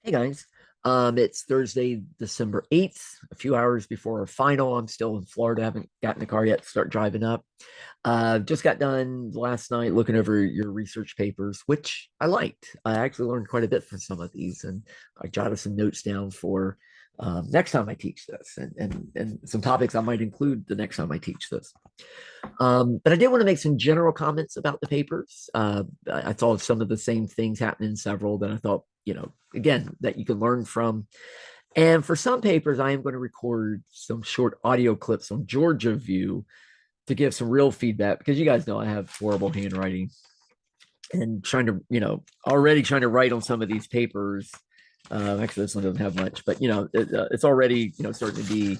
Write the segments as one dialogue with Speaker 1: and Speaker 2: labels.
Speaker 1: Hey guys, it's Thursday, December 8th, a few hours before our final. I'm still in Florida, haven't gotten the car yet to start driving up. Just got done last night looking over your research papers, which I liked. I actually learned quite a bit from some of these, and I jotted some notes down for next time I teach this, and some topics I might include the next time I teach this. But I did want to make some general comments about the papers. I saw some of the same things happen in several that I thought, again, that you can learn from. And for some papers, I am going to record some short audio clips on Georgia View to give some real feedback because you guys know I have horrible handwriting and trying to, already trying to write on some of these papers. Actually, this one doesn't have much, but it's already, starting to be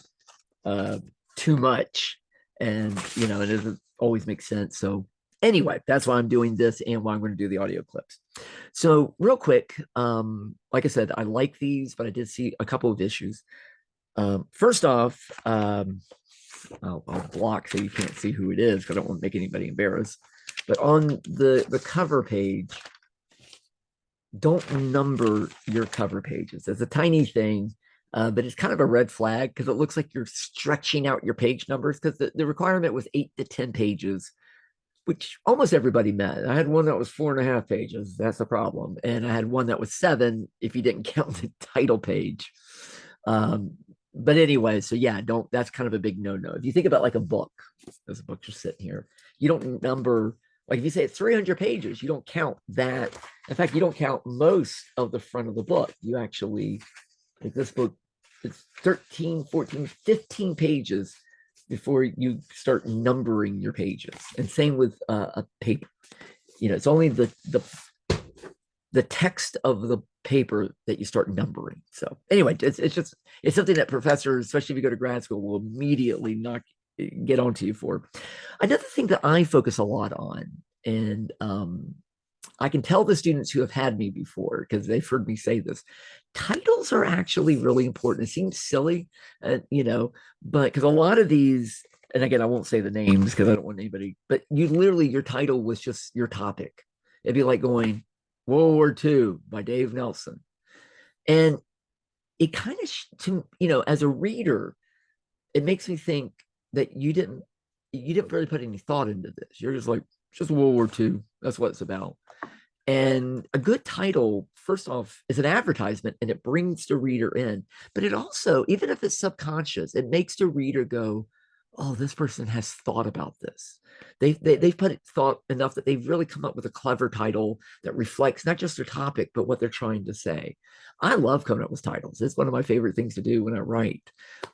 Speaker 1: uh, too much, and it doesn't always make sense. So anyway, that's why I'm doing this and why I'm going to do the audio clips. So real quick, like I said, I like these, but I did see a couple of issues. First off, I'll block so you can't see who it is because I don't want to make anybody embarrassed. But on the cover page, don't number your cover pages. It's a tiny thing, but it's kind of a red flag because it looks like you're stretching out your page numbers because the requirement was 8 to 10 pages, which almost everybody met. I had one that was 4.5 pages. That's the problem. And I had one that was 7 if you didn't count the title page. But anyway, so yeah, don't, that's kind of a big no-no. If you think about like a book, there's a book just sitting here, you don't number, like if you say it's 300 pages, you don't count that. In fact, you don't count most of the front of the book. You actually, like this book, it's 13, 14, 15 pages before you start numbering your pages. And same with a paper. It's only the text of the paper that you start numbering. So anyway, it's something that professors, especially if you go to grad school, will immediately not get onto you for. Another thing that I focus a lot on, and I can tell the students who have had me before because they've heard me say this, titles are actually really important. It seems silly, but because a lot of these, and again, I won't say the names because I don't want anybody, but you literally, your title was just your topic. It'd be like going World War II by Dave Nelson. And it kind of, as a reader, it makes me think that you didn't really put any thought into this. You're just like, just World War II. That's what it's about. And a good title, first off, is an advertisement and it brings the reader in. But it also, even if it's subconscious, it makes the reader go, oh, this person has thought about this. They've put it thought enough that they've really come up with a clever title that reflects not just their topic, but what they're trying to say. I love coming up with titles. It's one of my favorite things to do when I write.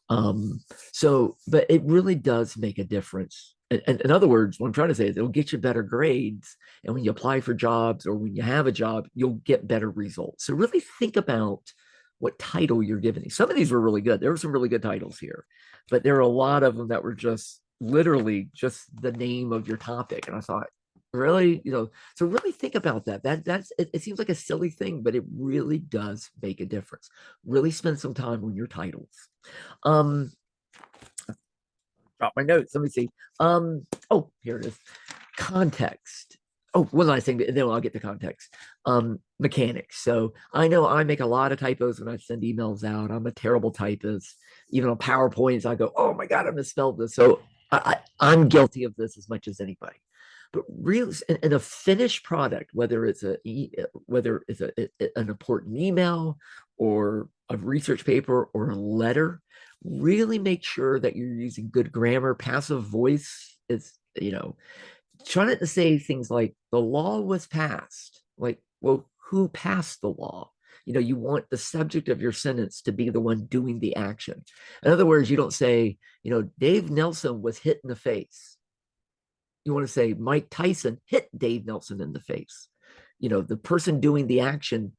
Speaker 1: But it really does make a difference. And in other words, what I'm trying to say is it'll get you better grades. And when you apply for jobs or when you have a job, you'll get better results. So really think about what title you're giving these. Some of these were really good. There were some really good titles here, but there are a lot of them that were just literally just the name of your topic. And I thought, really, so really think about that. It seems like a silly thing, but it really does make a difference. Really spend some time on your titles. Um, drop my notes. Let me see. Oh, here it is. Context. Oh, one last thing, and then I'll get to context. Mechanics. So I know I make a lot of typos when I send emails out. I'm a terrible typist. Even on PowerPoints, I go, "Oh my god, I misspelled this." So I'm guilty of this as much as anybody. But really, in a finished product, whether it's an important email or a research paper or a letter, really make sure that you're using good grammar. Passive voice is, try not to say things like the law was passed. Like, well, who passed the law? You want the subject of your sentence to be the one doing the action. In other words, you don't say, Dave Nelson was hit in the face. You want to say Mike Tyson hit Dave Nelson in the face. The person doing the action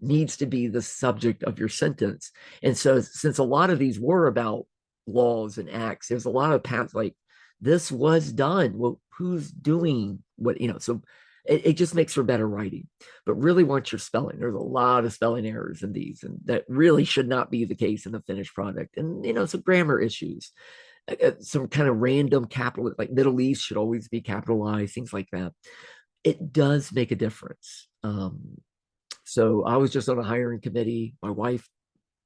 Speaker 1: needs to be the subject of your sentence. And so, since a lot of these were about laws and acts, there's a lot of paths like this was done. Well, who's doing what? So it just makes for better writing. But really, watch your spelling. There's a lot of spelling errors in these, and that really should not be the case in the finished product. And some grammar issues. Some kind of random capital, like Middle East should always be capitalized, things like that. It does make a difference. So I was just on a hiring committee. My wife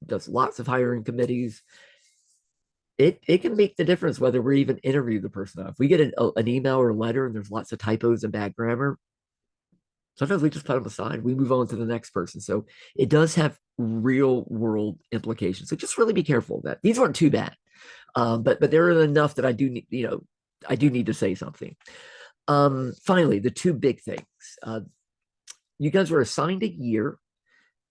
Speaker 1: does lots of hiring committees. It can make the difference whether we even interview the person. If we get an email or a letter and there's lots of typos and bad grammar, sometimes we just put them aside. We move on to the next person. So it does have real world implications. So just really be careful of that. These aren't too bad, but there are enough that I do need, I do need to say something. Finally, the two big things. You guys were assigned a year,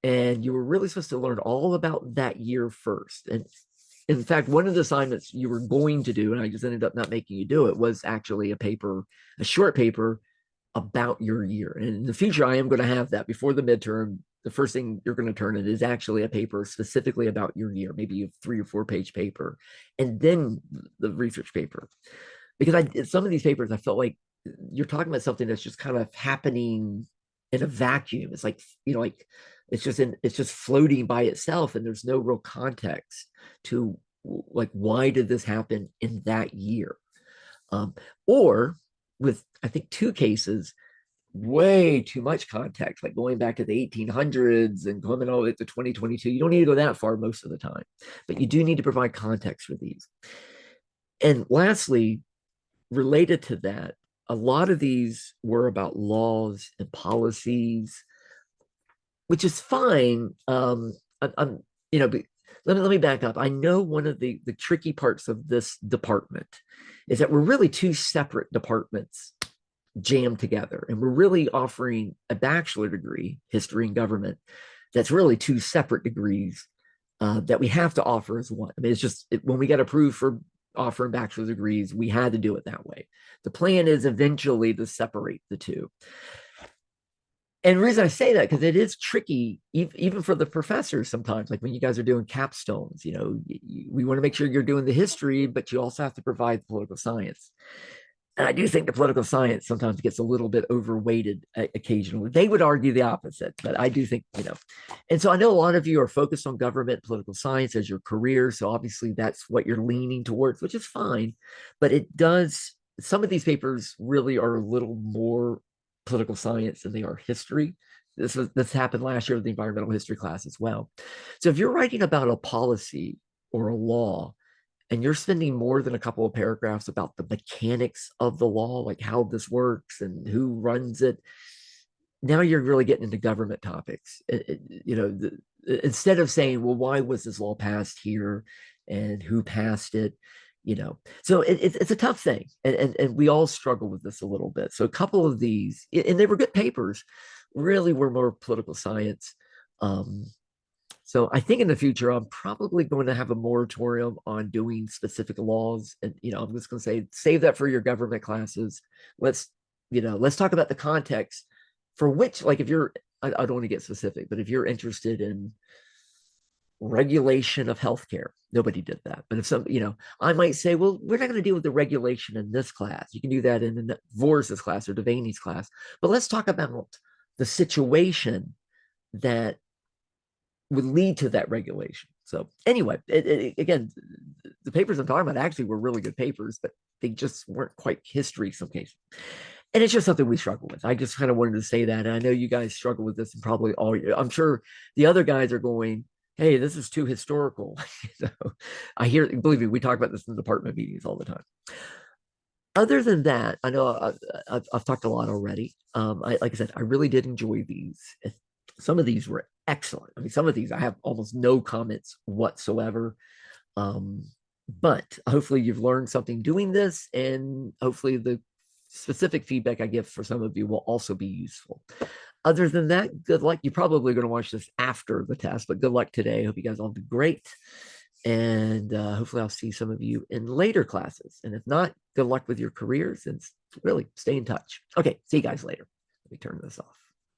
Speaker 1: and you were really supposed to learn all about that year first. And in fact, one of the assignments you were going to do, and I just ended up not making you do it, was actually a short paper about your year. And in the future, I am going to have that before the midterm. The first thing you're going to turn in is actually a paper specifically about your year, maybe a 3 or 4 page paper, and then the research paper. Because some of these papers, I felt like you're talking about something that's just kind of happening in a vacuum. It's like, it's just floating by itself, and there's no real context to like, why did this happen in that year? Or with, I think, 2 cases, way too much context, like going back to the 1800s and coming all the way to 2022. You don't need to go that far most of the time, but you do need to provide context for these. And lastly, related to that, a lot of these were about laws and policies, which is fine. I'm, let me back up. I know one of the tricky parts of this department is that we're really 2 separate departments jammed together, and we're really offering a bachelor degree, history and government, that's really 2 separate degrees that we have to offer as one. I mean, it's just when we got approved for offering bachelor's degrees, we had to do it that way. The plan is eventually to separate the 2. And the reason I say that, because it is tricky, even for the professors sometimes, like when you guys are doing capstones, we want to make sure you're doing the history, but you also have to provide political science. And I do think the political science sometimes gets a little bit overweighted occasionally. They would argue the opposite, but I do think, And so I know a lot of you are focused on government, political science as your career. So obviously that's what you're leaning towards, which is fine. But some of these papers really are a little more political science than they are history. This happened last year with the environmental history class as well. So if you're writing about a policy or a law, and you're spending more than a couple of paragraphs about the mechanics of the law, like how this works and who runs it, now you're really getting into government topics. Instead of saying, well, why was this law passed here and who passed it? So it's a tough thing, and we all struggle with this a little bit. So a couple of these, and they were good papers, really were more political science. So I think in the future, I'm probably going to have a moratorium on doing specific laws. And, I'm just going to say, save that for your government classes. Let's talk about the context for which, like, if you're, I don't want to get specific, but if you're interested in regulation of healthcare, nobody did that. But if I might say, well, we're not going to deal with the regulation in this class. You can do that in Voris's class or Devaney's class. But let's talk about the situation that would lead to that regulation. So anyway, again, the papers I'm talking about actually were really good papers, but they just weren't quite history in some cases. And it's just something we struggle with. I just kind of wanted to say that. And I know you guys struggle with this, and probably all, I'm sure the other guys are going, hey, this is too historical. I hear, believe me, we talk about this in the department meetings all the time. Other than that, I know I've talked a lot already. Like I said, I really did enjoy these. Some of these were excellent. I mean, some of these I have almost no comments whatsoever. But hopefully you've learned something doing this, and hopefully the specific feedback I give for some of you will also be useful. Other than that, good luck. You're probably going to watch this after the test, but good luck today. I hope you guys all do great. And hopefully I'll see some of you in later classes. And if not, good luck with your careers, and really stay in touch. Okay, see you guys later. Let me turn this off.